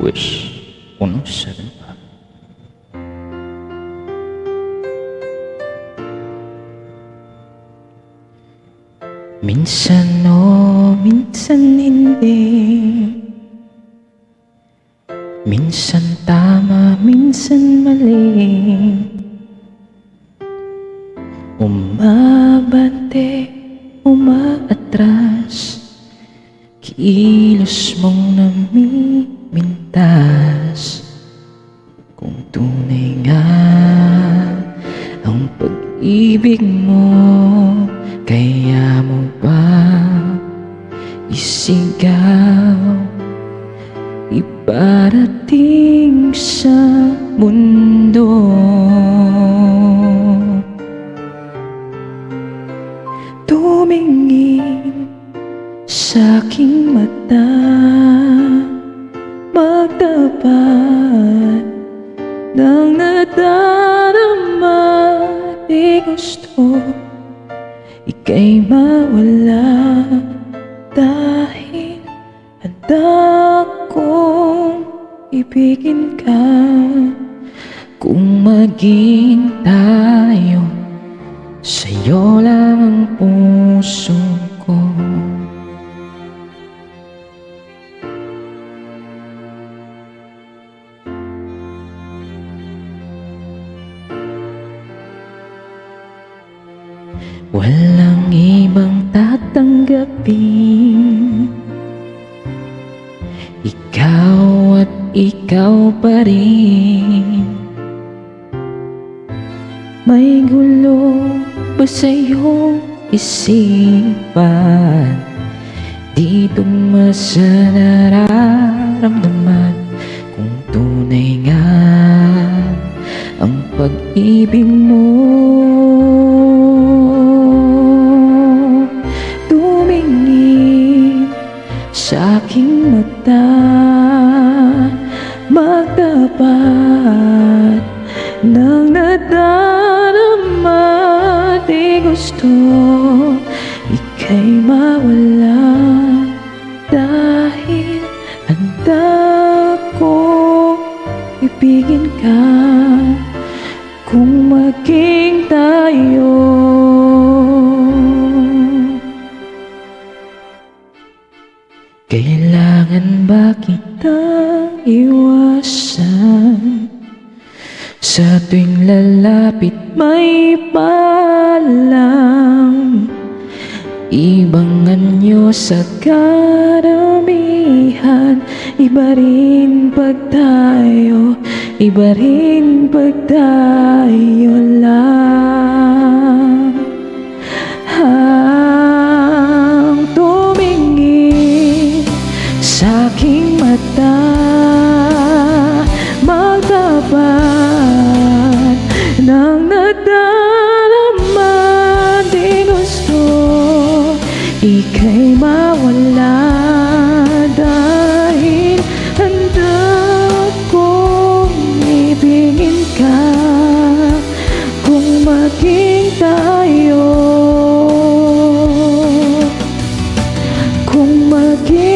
Wish 107. Minsan minsan hindi. Minsan tama, minsan mali. Umabante, umaatras, kilos mong namimintas. Kung tunay nga ang pag-ibig mo, kaya mo ba isigaw, iparating sa mundo? Tumingin sa aking mata, magtapat ng nadarama. Di gusto ika'y mawala, dahil handa kong ibigin ka. Kung maging tayo, sa'yo lang ang puso ko. Walang ibang tatanggapin, ikaw at ikaw pa rin. May gulo ba sa iyong isipan? Di tugma sa nararamdaman. Kung tunay nga ang pag-ibig mo, tumingin sa aking mata, magtapat ng nadarama. Di gusto ika'y mawala, dahil handa ko ibigin ka. Kung maging tayo, kailangan ba kitang iwasan? Sa tuwing lalapit may paalam, ibang anyo sa karamihan. Iba rin pag tayo, iba rin pag tayo lang. Ang tumingin sa aking mata, magtapat ng nadarama. Di gusto ika'y mawala, dahil handa kong ibigin ka. Kung maging tayo, kung maging